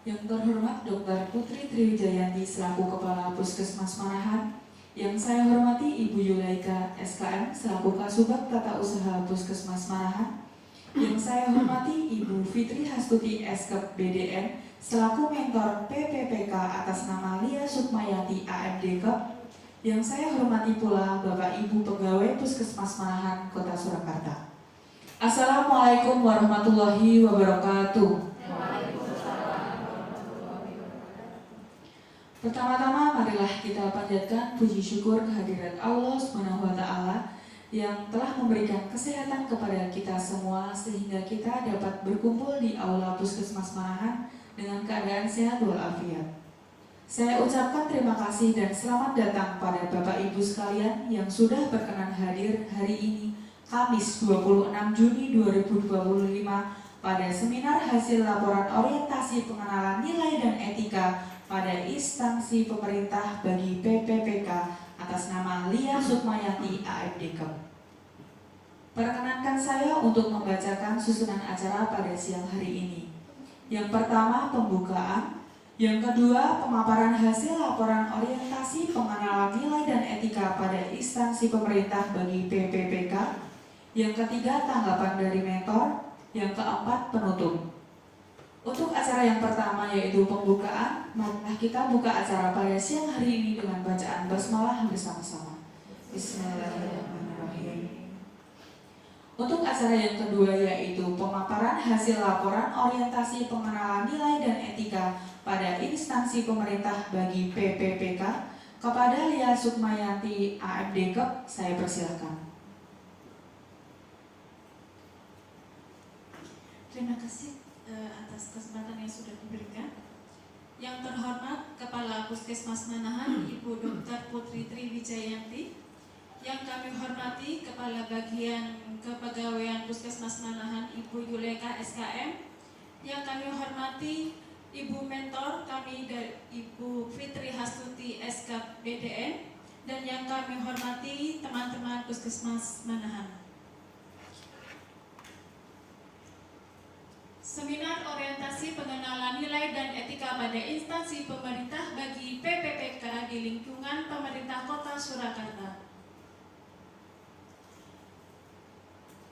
Yang terhormat Dr. Putri Triwijayanti selaku Kepala Puskesmas Manahan, yang saya hormati Ibu Yulaika SKM selaku Kasubag Tata Usaha Puskesmas Manahan, yang saya hormati Ibu Fitri Hastuti SKep BDN selaku Mentor PPPK atas nama Lia Sukmayati AMD-Kep, yang saya hormati pula Bapak Ibu Pegawai Puskesmas Manahan Kota Surakarta. Assalamualaikum warahmatullahi wabarakatuh. Pertama-tama marilah kita panjatkan puji syukur kehadirat Allah SWT yang telah memberikan kesehatan kepada kita semua sehingga kita dapat berkumpul di Aula Puskesmas Manahan dengan keadaan sehat walafiat. Saya ucapkan terima kasih dan selamat datang pada Bapak Ibu sekalian yang sudah berkenan hadir hari ini Kamis 26 Juni 2025 pada seminar hasil laporan orientasi pengenalan nilai dan etika pada instansi pemerintah bagi PPPK atas nama Lia Sukmayati AMD-Kep. Perkenankan saya untuk membacakan susunan acara pada siang hari ini. Yang pertama, pembukaan. Yang kedua, pemaparan hasil laporan orientasi pengenalan nilai dan etika pada instansi pemerintah bagi PPPK. Yang ketiga, tanggapan dari mentor. Yang keempat, penutup. Untuk acara yang pertama yaitu pembukaan, marilah kita buka acara pada siang hari ini dengan bacaan basmalah bersama-sama. Bismillahirrahmanirrahim. Untuk acara yang kedua yaitu pemaparan hasil laporan orientasi pengenalan nilai dan etika pada instansi pemerintah bagi PPPK kepada Lia Sukmayati AMD-Kep, saya persilakan. Terima kasih atas kesempatan yang sudah diberikan. Yang terhormat Kepala Puskesmas Manahan Ibu Dr. Putri Triwijayanti, yang kami hormati Kepala Bagian Kepegawaian Puskesmas Manahan Ibu Yulaika SKM, yang kami hormati Ibu Mentor kami Ibu Fitri Hastuti SKep BDN, dan yang kami hormati teman-teman Puskesmas Manahan. Seminar orientasi pengenalan nilai dan etika pada instansi pemerintah bagi PPPK di lingkungan pemerintah Kota Surakarta.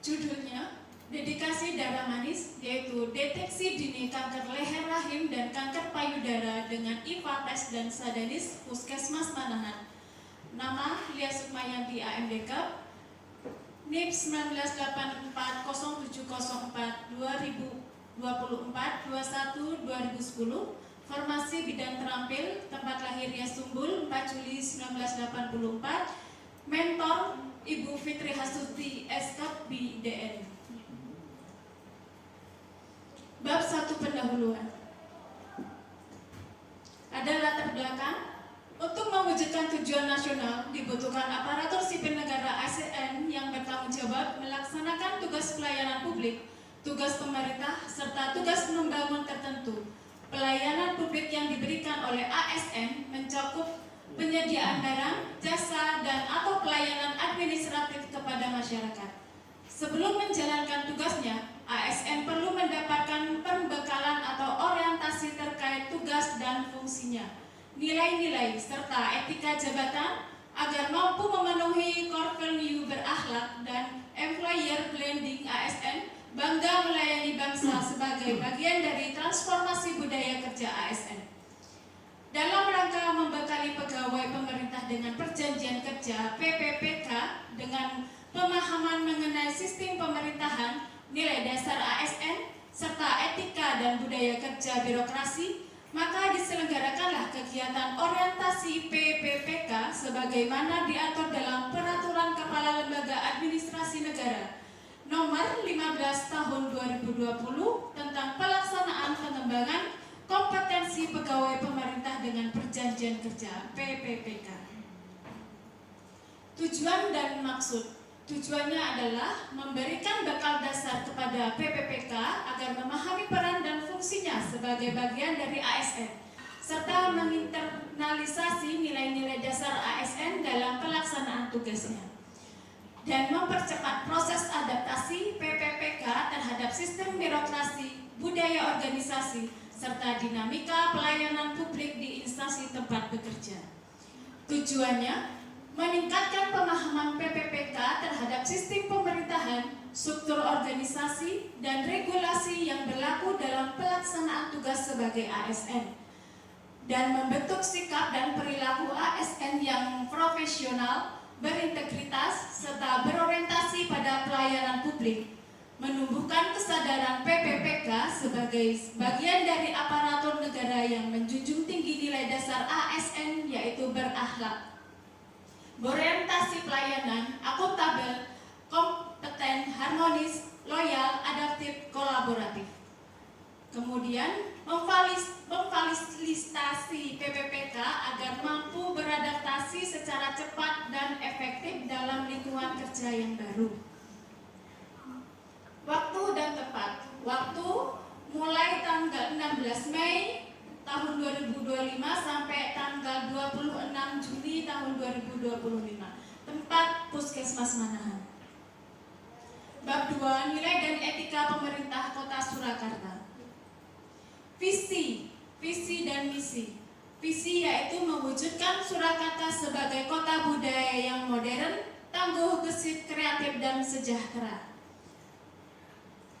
Judulnya, Dedikasi Darah Manis, yaitu deteksi dini kanker leher rahim dan kanker payudara dengan IPA tes dan sadanis Puskesmas Manahan. Nama Lia Sukmayati AMD-Kep, NIP 19840704 2024-21-2010, formasi bidang terampil, tempat lahirnya Sumbul 4 Juli 1984, mentor Ibu Fitri Hastuti SKep BDN. Bab 1 pendahuluan. Ada latar belakang. Untuk mewujudkan tujuan nasional dibutuhkan aparatur sipil negara ASN yang bertanggung jawab melaksanakan tugas pelayanan publik, tugas pemerintah, serta tugas membangun tertentu. Pelayanan publik yang diberikan oleh ASN mencakup penyediaan barang, jasa, dan atau pelayanan administratif kepada masyarakat. Sebelum menjalankan tugasnya, ASN perlu mendapatkan pembekalan atau orientasi terkait tugas dan fungsinya, nilai-nilai, serta etika jabatan agar mampu memenuhi core value berakhlak dan employer branding ASN, bangga melayani bangsa sebagai bagian dari transformasi budaya kerja ASN. Dalam rangka membekali pegawai pemerintah dengan perjanjian kerja PPPK dengan pemahaman mengenai sistem pemerintahan, nilai dasar ASN, serta etika dan budaya kerja birokrasi, maka diselenggarakanlah kegiatan orientasi PPPK sebagaimana diatur dalam Peraturan Kepala Lembaga Administrasi Negara Nomor 15 Tahun 2020 tentang pelaksanaan pengembangan kompetensi pegawai pemerintah dengan perjanjian kerja PPPK. Tujuan dan maksud. Tujuannya adalah memberikan bekal dasar kepada PPPK agar memahami peran dan fungsinya sebagai bagian dari ASN, serta menginternalisasi nilai-nilai dasar ASN dalam pelaksanaan tugasnya, dan mempercepat proses adaptasi PPPK terhadap sistem birokrasi, budaya organisasi, serta dinamika pelayanan publik di instansi tempat bekerja. Tujuannya meningkatkan pemahaman PPPK terhadap sistem pemerintahan, struktur organisasi, dan regulasi yang berlaku dalam pelaksanaan tugas sebagai ASN, dan membentuk sikap dan perilaku ASN yang profesional, berintegritas, serta berorientasi pada pelayanan publik, menumbuhkan kesadaran PPPK sebagai bagian dari aparatur negara yang menjunjung tinggi nilai dasar ASN, yaitu berakhlak, berorientasi pelayanan, akuntabel, kompeten, harmonis, loyal, adaptif, kolaboratif. Kemudian memfasilitasi PPPK agar mampu beradaptasi secara cepat dan efektif dalam lingkungan kerja yang baru. Waktu dan tepat. Waktu mulai tanggal 16 Mei tahun 2025 sampai tanggal 26 Juli tahun 2025. Tempat Puskesmas Manahan. Bab 2, nilai dan etika pemerintah Kota Surakarta. Visi dan misi. Visi yaitu mewujudkan Surakarta sebagai kota budaya yang modern, tangguh, gesit, kreatif, dan sejahtera.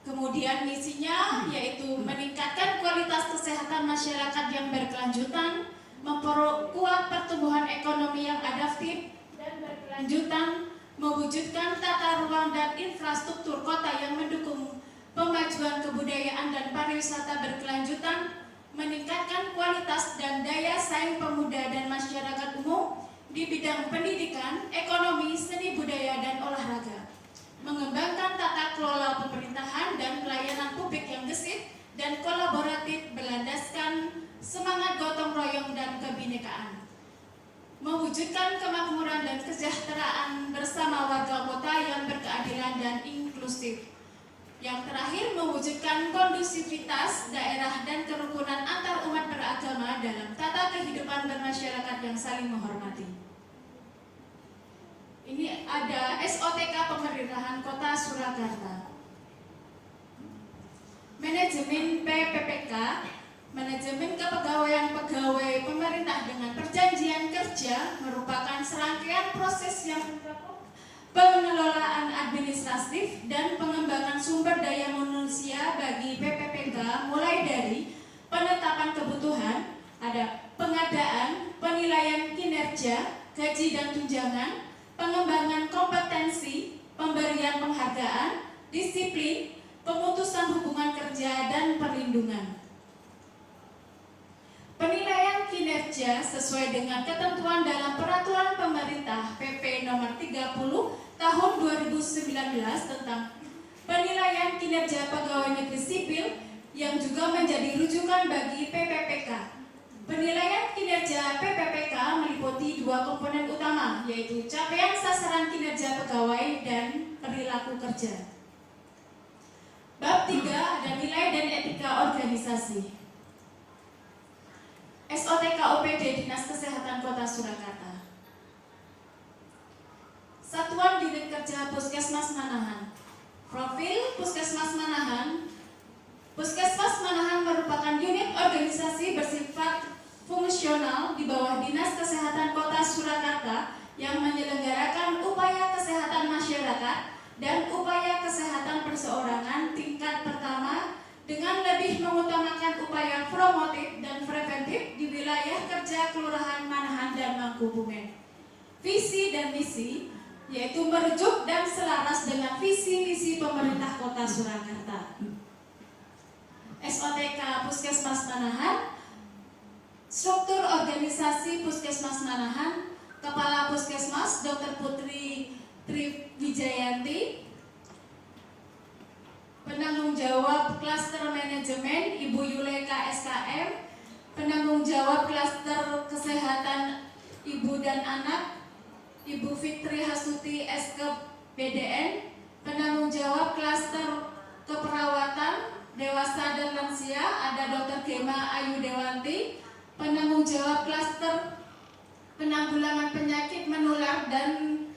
Kemudian misinya yaitu meningkatkan kualitas kesehatan masyarakat yang berkelanjutan, memperkuat pertumbuhan ekonomi yang adaptif dan berkelanjutan, mewujudkan tata ruang dan infrastruktur kota yang mendukung pemajuan kebudayaan dan pariwisata berkelanjutan, meningkatkan kualitas dan daya saing pemuda dan masyarakat umum di bidang pendidikan, ekonomi, seni budaya, dan olahraga, mengembangkan tata kelola pemerintahan dan pelayanan publik yang gesit dan kolaboratif berlandaskan semangat gotong royong dan kebinekaan, mewujudkan kemakmuran dan kesejahteraan bersama warga kota yang berkeadilan dan inklusif. Yang terakhir, mewujudkan kondusivitas daerah dan kerukunan antar umat beragama dalam tata kehidupan bermasyarakat yang saling menghormati. Ini ada SOTK Pemerintahan Kota Surakarta. Manajemen PPPK, manajemen kepegawaian pegawai pemerintah dengan perjanjian kerja merupakan serangkaian proses yang mencakup pengelolaan administratif dan pengembangan sumber daya manusia bagi PPPK, mulai dari penetapan kebutuhan, ada pengadaan, penilaian kinerja, gaji dan tunjangan, pengembangan kompetensi, pemberian penghargaan, disiplin, pemutusan hubungan kerja, dan perlindungan. Penilaian kinerja sesuai dengan ketentuan dalam Peraturan Pemerintah PP Nomor 30 Tahun 2019 tentang penilaian kinerja pegawai negeri sipil yang juga menjadi rujukan bagi PPPK. Penilaian kinerja PPPK meliputi dua komponen utama, yaitu capaian sasaran kinerja pegawai dan perilaku kerja. Bab 3 ada nilai dan etika organisasi. SOTK OPD Dinas Kesehatan Kota Surakarta. Satuan Unit Kerja Puskesmas Manahan. Profil Puskesmas Manahan. Puskesmas Manahan merupakan unit organisasi bersifat fungsional di bawah Dinas Kesehatan Kota Surakarta yang menyelenggarakan upaya kesehatan masyarakat dan upaya kesehatan perseorangan tingkat pertama dengan lebih mengutamakan upaya promotif dan preventif di wilayah kerja Kelurahan Manahan dan Mangkubumen. Visi dan misi yaitu merujuk dan selaras dengan visi misi pemerintah Kota Surakarta. SOTK Puskesmas Manahan. Struktur organisasi Puskesmas Manahan. Kepala Puskesmas Dr. Putri Triwijayanti. Penanggung jawab klaster manajemen Ibu Yuleka SKM. Penanggung jawab klaster kesehatan ibu dan anak Ibu Fitri Hasuti SK BDN. Penanggung jawab klaster keperawatan dewasa dan lansia ada Dr. Gema Ayu Dewanti. Penanggung jawab klaster penanggulangan penyakit menular dan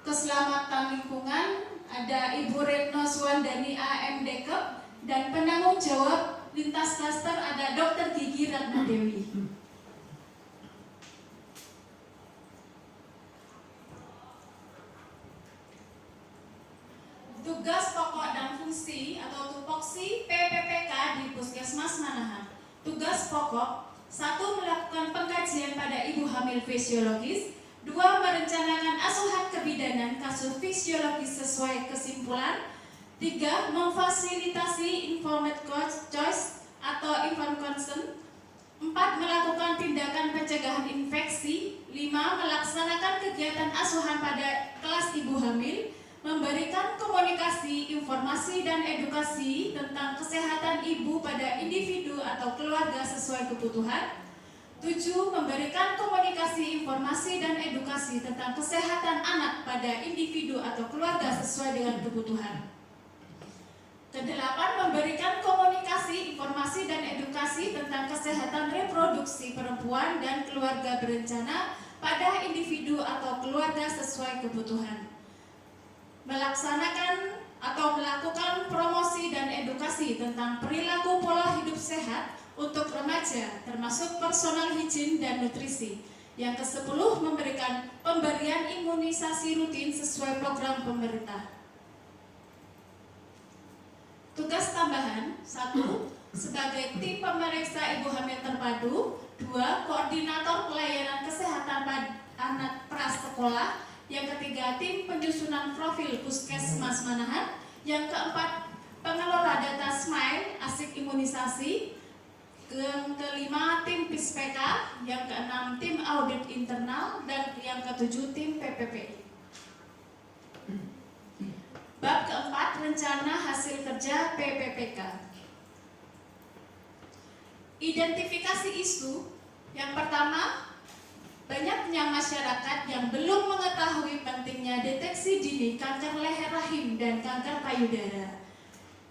keselamatan lingkungan ada Ibu Retno Suwandani AMDK. Dan penanggung jawab lintas klaster ada Dr. Gigi Ratna Dewi. Tugas pokok dan fungsi atau tupoksi PPPK di Puskesmas Manahan. Tugas pokok: 1. Melakukan pengkajian pada ibu hamil fisiologis. 2. Merencanakan asuhan kebidanan kasus fisiologis sesuai kesimpulan. 3. Memfasilitasi informed choice atau informed consent. 4. Melakukan tindakan pencegahan infeksi. 5. Melaksanakan kegiatan asuhan pada kelas ibu hamil. Memberikan komunikasi, informasi, dan edukasi tentang kesehatan ibu pada individu atau keluarga sesuai kebutuhan. 7. Memberikan komunikasi, informasi, dan edukasi tentang kesehatan anak pada individu atau keluarga sesuai dengan kebutuhan. Kedelapan, memberikan komunikasi, informasi, dan edukasi tentang kesehatan reproduksi perempuan dan keluarga berencana pada individu atau keluarga sesuai kebutuhan. Melaksanakan atau melakukan promosi dan edukasi tentang perilaku pola hidup sehat untuk remaja, termasuk personal hygiene dan nutrisi. Yang ke-10, memberikan pemberian imunisasi rutin sesuai program pemerintah. Tugas tambahan: 1. Sebagai tim pemeriksa ibu hamil terpadu. 2. Koordinator pelayanan kesehatan anak prasekolah. Yang ketiga, tim penyusunan profil Puskesmas Manahan. Yang keempat, pengelola data SMILE asik imunisasi. Yang kelima, tim PISPK. Yang keenam, tim audit internal. Dan yang ketujuh, tim PPPI. Bab keempat, rencana hasil kerja PPPK. Identifikasi isu. Yang pertama, banyaknya masyarakat yang belum mengetahui pentingnya deteksi dini kanker leher rahim dan kanker payudara.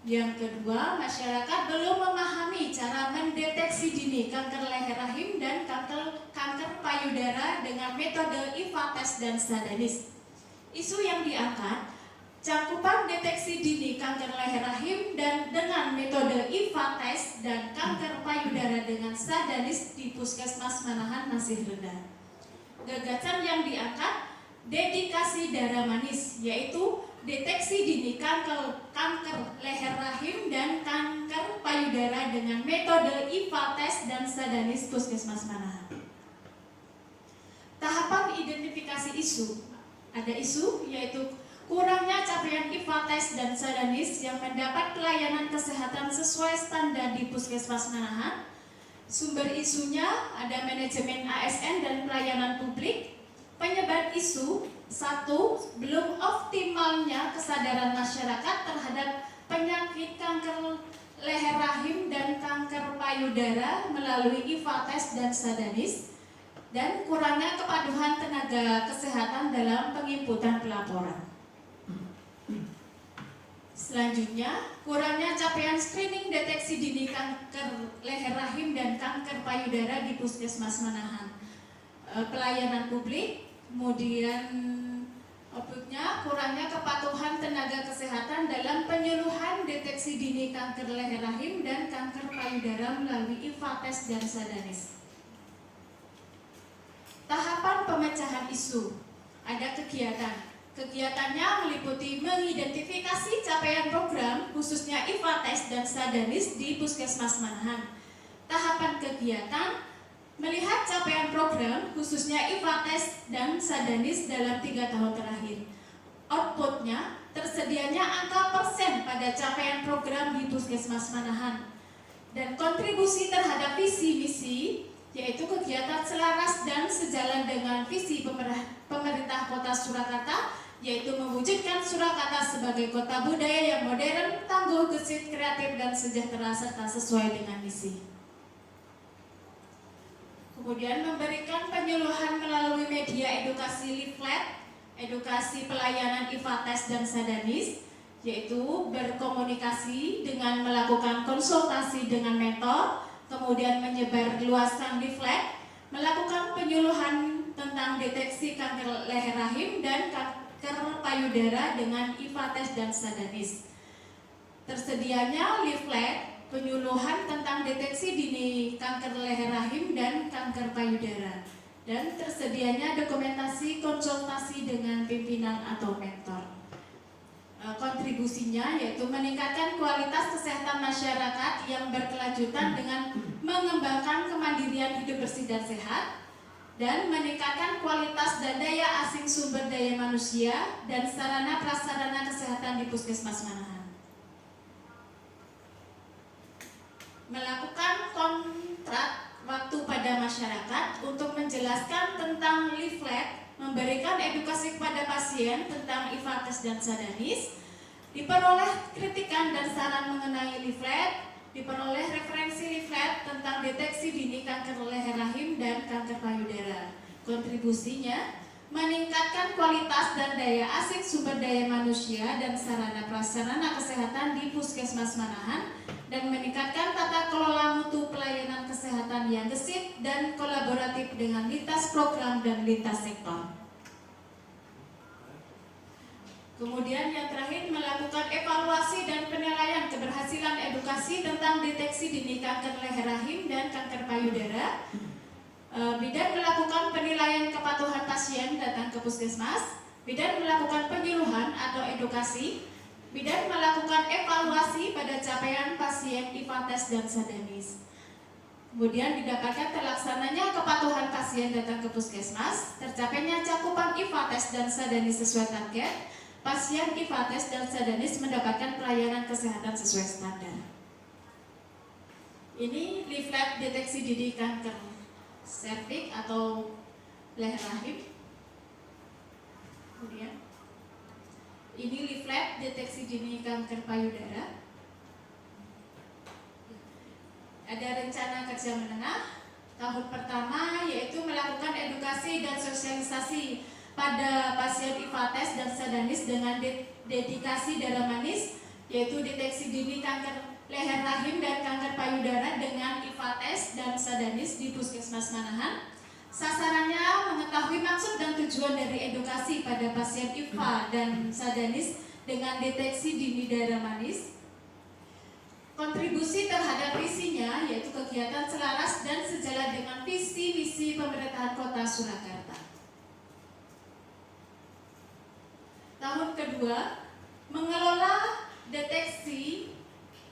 Yang kedua, masyarakat belum memahami cara mendeteksi dini kanker leher rahim dan kanker payudara dengan metode IVA tes dan SADANIS. Isu yang diangkat: cakupan deteksi dini kanker leher rahim dan dengan metode IVA tes dan kanker payudara dengan SADANIS di Puskesmas Manahan masih rendah. Gagasan yang diangkat: dedikasi darah manis, yaitu deteksi dini kanker leher rahim dan kanker payudara dengan metode IVA tes dan SADANIS Puskesmas Manahan. Tahapan identifikasi isu: ada isu yaitu kurangnya capaian IVA tes dan SADANIS yang mendapat pelayanan kesehatan sesuai standar di Puskesmas Manahan. Sumber isunya ada manajemen ASN dan pelayanan publik. Penyebab isu: 1. Belum optimalnya kesadaran masyarakat terhadap penyakit kanker leher rahim dan kanker payudara melalui IVA tes dan SADANIS, dan kurangnya kepatuhan tenaga kesehatan dalam penginputan pelaporan. Selanjutnya, kurangnya capaian screening deteksi dini kanker leher rahim dan kanker payudara di Puskesmas Manahan. Pelayanan publik, kemudian kurangnya kepatuhan tenaga kesehatan dalam penyuluhan deteksi dini kanker leher rahim dan kanker payudara melalui IVA tes dan SADANIS. Tahapan pemecahan isu: ada kegiatan. Kegiatannya meliputi mengidentifikasi capaian program, khususnya IVA tes dan SADANIS di Puskesmas Manahan. Tahapan kegiatan: melihat capaian program, khususnya IVA tes dan SADANIS dalam 3 tahun terakhir. Outputnya: tersedianya angka persen pada capaian program di Puskesmas Manahan. Dan kontribusi terhadap visi misi, yaitu kegiatan selaras dan sejalan dengan visi pemerintah Kota Surakarta, yaitu mewujudkan Surakarta sebagai kota budaya yang modern, tangguh, gesit, kreatif, dan sejahtera serta sesuai dengan misi. Kemudian memberikan penyuluhan melalui media edukasi leaflet, edukasi pelayanan IVA tes dan SADANIS, yaitu berkomunikasi dengan melakukan konsultasi dengan mentor, kemudian menyebar luaskan leaflet, melakukan penyuluhan tentang deteksi kanker leher rahim dan kanker payudara dengan IVA tes dan SADANIS. Tersedianya leaflet penyuluhan tentang deteksi dini kanker leher rahim dan kanker payudara, dan tersedianya dokumentasi konsultasi dengan pimpinan atau mentor. Kontribusinya yaitu meningkatkan kualitas kesehatan masyarakat yang berkelanjutan dengan mengembangkan kemandirian hidup bersih dan sehat, dan meningkatkan kualitas dan daya asing sumber daya manusia dan sarana prasarana kesehatan di Puskesmas Manahan. Melakukan kontrak waktu pada masyarakat untuk menjelaskan tentang leaflet, memberikan edukasi kepada pasien tentang IFA-tes dan Sadanis, diperoleh kritikan dan saran mengenai leaflet, diperoleh referensi leaflet tentang deteksi dini kanker leher rahim dan kanker payudara. Kontribusinya meningkatkan kualitas dan daya asing sumber daya manusia dan sarana prasarana kesehatan di Puskesmas Manahan, dan meningkatkan tata kelola mutu pelayanan kesehatan yang gesit dan kolaboratif dengan lintas program dan lintas sektor. Kemudian yang terakhir, melakukan evaluasi dan penilaian keberhasilan edukasi tentang deteksi dini kanker leher rahim dan kanker payudara. Bidan melakukan penilaian kepatuhan pasien datang ke puskesmas. Bidan melakukan penyuluhan atau edukasi. Bidan melakukan evaluasi pada capaian pasien IFA-tes dan Sadanis. Kemudian didapatkan terlaksananya kepatuhan pasien datang ke puskesmas, tercapainya cakupan IFA-tes dan Sadanis sesuai target. Pasien IFA-tes dan Sadanis mendapatkan pelayanan kesehatan sesuai standar. Ini leaflet deteksi dini kanker serviks atau leher rahim. Kemudian ini leaflet deteksi dini kanker payudara. Ada rencana kerja menengah tahun pertama, yaitu melakukan edukasi dan sosialisasi pada pasien IFA-tes dan Sadanis dengan dedikasi darah manis, yaitu deteksi dini kanker leher rahim dan kanker payudara dengan IFA-tes dan Sadanis di Puskesmas Manahan. Sasarannya mengetahui maksud dan tujuan dari edukasi pada pasien IFA dan Sadanis dengan deteksi dini darah manis. Kontribusi terhadap visinya, yaitu kegiatan selaras dan sejalan dengan visi misi pemerintahan Kota Surakarta. Tahun kedua, mengelola deteksi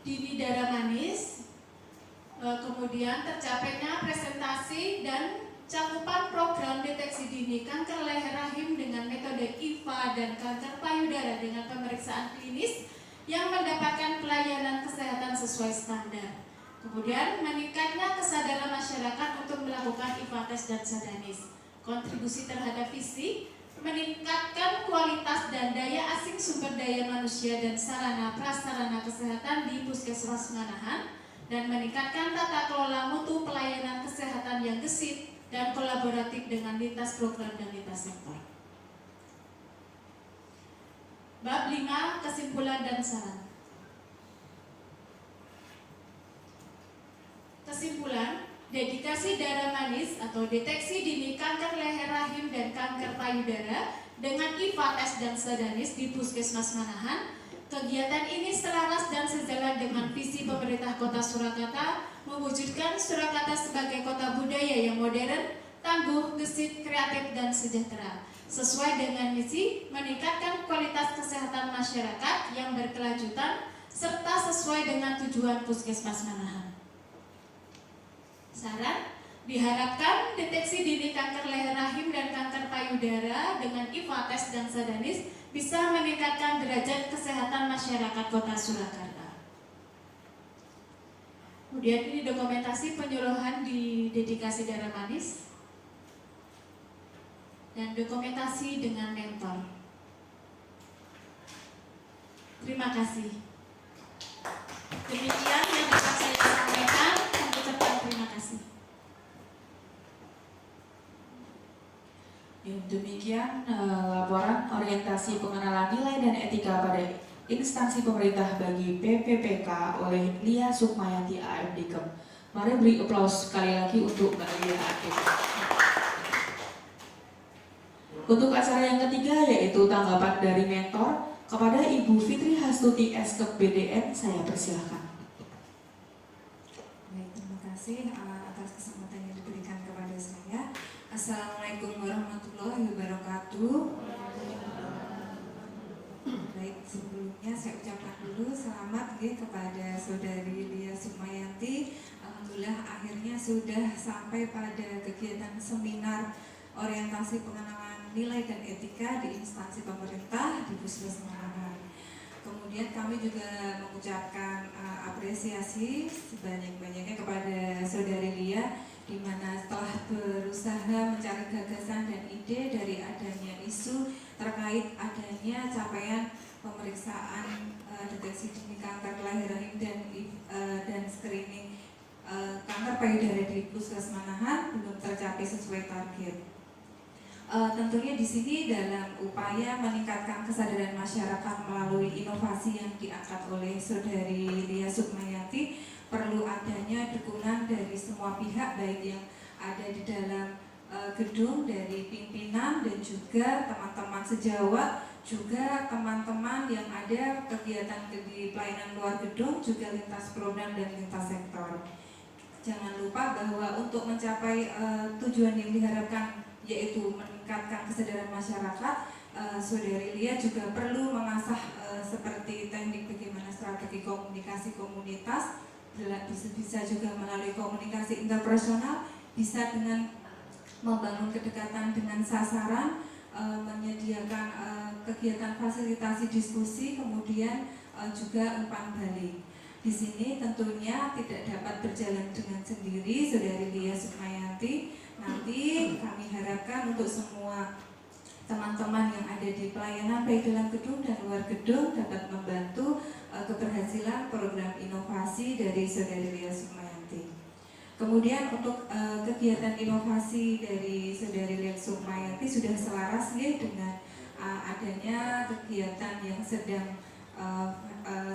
dini darah manis, kemudian tercapainya presentasi dan cakupan program deteksi dini kanker leher rahim dengan metode IFA dan kanker payudara dengan pemeriksaan klinis yang mendapatkan pelayanan kesehatan sesuai standar. Kemudian meningkatnya kesadaran masyarakat untuk melakukan IFA-tes dan Sadanis. Kontribusi terhadap visi, meningkatkan kualitas dan daya asing sumber daya manusia dan sarana prasarana kesehatan di Puskesmas Manahan, dan meningkatkan tata kelola mutu pelayanan kesehatan yang gesit dan kolaboratif dengan lintas program dan lintas sektor. Bab 5, kesimpulan dan saran. Kesimpulan, dedikasi darah manis atau deteksi dini kanker leher rahim dan kanker payudara dengan IFA-tes dan Sadanis di Puskesmas Manahan. Kegiatan ini selaras dan sejalan dengan visi pemerintah Kota Surakarta mewujudkan Surakarta sebagai kota budaya yang modern, tangguh, gesit, kreatif, dan sejahtera. Sesuai dengan misi, meningkatkan kualitas kesehatan masyarakat yang berkelanjutan serta sesuai dengan tujuan Puskesmas Manahan. Saran, diharapkan deteksi dini kanker leher rahim dan kanker payudara dengan IFA-tes dan Sadanis bisa meningkatkan derajat kesehatan masyarakat Kota Surakarta. Kemudian ini dokumentasi penyuluhan di dedikasi darah manis dan dokumentasi dengan mentor. Terima kasih. Demikian yang dapat saya sampaikan. Terima kasih. Demikian laporan orientasi pengenalan nilai dan etika pada instansi pemerintah bagi PPPK oleh Lia Sukmayanti AMDKem. Mari beri aplaus sekali lagi untuk Mbak Lia AMDKem. Untuk acara yang ketiga, yaitu tanggapan dari mentor kepada Ibu Fitri Hastuti SKEP BDN, saya persilahkan. kasih atas kesempatan yang diberikan kepada saya. Assalamualaikum warahmatullahi wabarakatuh. Baik, sebelumnya saya ucapkan dulu selamat kepada Saudari Lia Sukmayanti. Alhamdulillah akhirnya sudah sampai pada kegiatan seminar orientasi pengenalan nilai dan etika di instansi pemerintah di Puskesmas Manahan. Kemudian kami juga mengucapkan apresiasi sebanyak-banyaknya kepada Saudari Lia, di mana setelah berusaha mencari gagasan dan ide dari adanya isu terkait adanya capaian pemeriksaan deteksi dini kanker kelahiran rahim dan screening kanker payudara di Puskesmas Manahan belum tercapai sesuai target. Tentunya di sini dalam upaya meningkatkan kesadaran masyarakat melalui inovasi yang diangkat oleh Saudari Lia Sukmayanti, perlu adanya dukungan dari semua pihak, baik yang ada di dalam gedung, dari pimpinan dan juga teman-teman sejawat, juga teman-teman yang ada kegiatan di pelayanan luar gedung, juga lintas program dan lintas sektor. Jangan lupa bahwa untuk mencapai tujuan yang diharapkan, yaitu meningkatkan kesadaran masyarakat, Saudari Lia juga perlu mengasah seperti teknik bagaimana strategi komunikasi komunitas, bisa juga melalui komunikasi interpersonal, bisa dengan membangun kedekatan dengan sasaran, menyediakan kegiatan fasilitasi diskusi, kemudian juga umpan balik. Di sini tentunya tidak dapat berjalan dengan sendiri Saudari Lia Sukmayanti. Nanti kami harapkan untuk semua teman-teman yang ada di pelayanan baik dalam gedung dan luar gedung dapat membantu keberhasilan program inovasi dari Saudari Lia Sukmayanti. Kemudian untuk kegiatan inovasi dari Saudari Lia Sukmayanti sudah selaras dengan adanya kegiatan yang sedang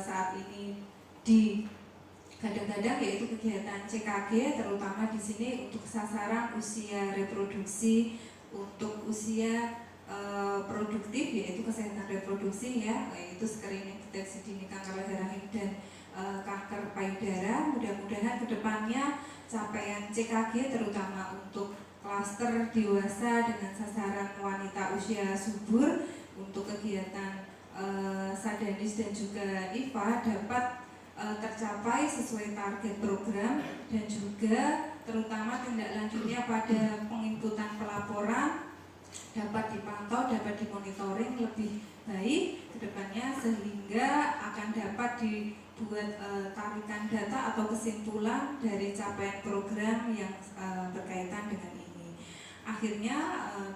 saat ini di kadang-kadang, yaitu kegiatan CKG, terutama di sini untuk sasaran usia reproduksi, untuk usia produktif, yaitu kesehatan reproduksi yaitu screening deteksi dini kanker rahim dan kanker payudara. Mudah-mudahan kedepannya capaian CKG terutama untuk klaster dewasa dengan sasaran wanita usia subur, untuk kegiatan Sadanis dan juga IFA dapat tercapai sesuai target program, dan juga terutama tindak lanjutnya pada penginputan pelaporan dapat dipantau, dapat dimonitoring lebih baik ke depannya, sehingga akan dapat dibuat tarikan data atau kesimpulan dari capaian program yang berkaitan dengan ini. Akhirnya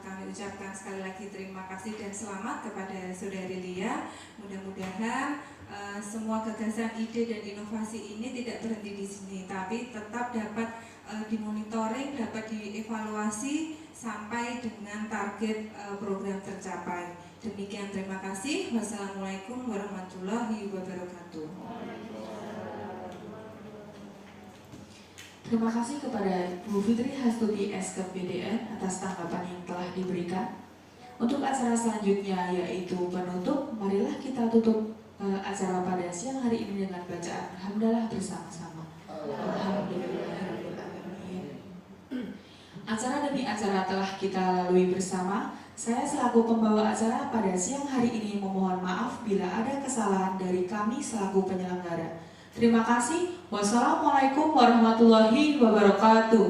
kami ucapkan sekali lagi terima kasih dan selamat kepada Saudari Lia. Mudah-mudahan semua gagasan, ide dan inovasi ini tidak berhenti di sini, tapi tetap dapat dimonitoring, dapat dievaluasi sampai dengan target program tercapai. Demikian, terima kasih. Wassalamualaikum warahmatullahi wabarakatuh. Terima kasih kepada Bu Fitri Hastuti SK BDN atas tanggapan yang telah diberikan. Untuk acara selanjutnya yaitu penutup, marilah kita tutup acara pada siang hari ini dengan bacaan hamdalah bersama-sama. Alhamdulillahirrahmanirrahim. Acara demi acara telah kita lalui bersama. Saya selaku pembawa acara pada siang hari ini memohon maaf bila ada kesalahan dari kami selaku penyelenggara. Terima kasih. Wassalamualaikum warahmatullahi wabarakatuh.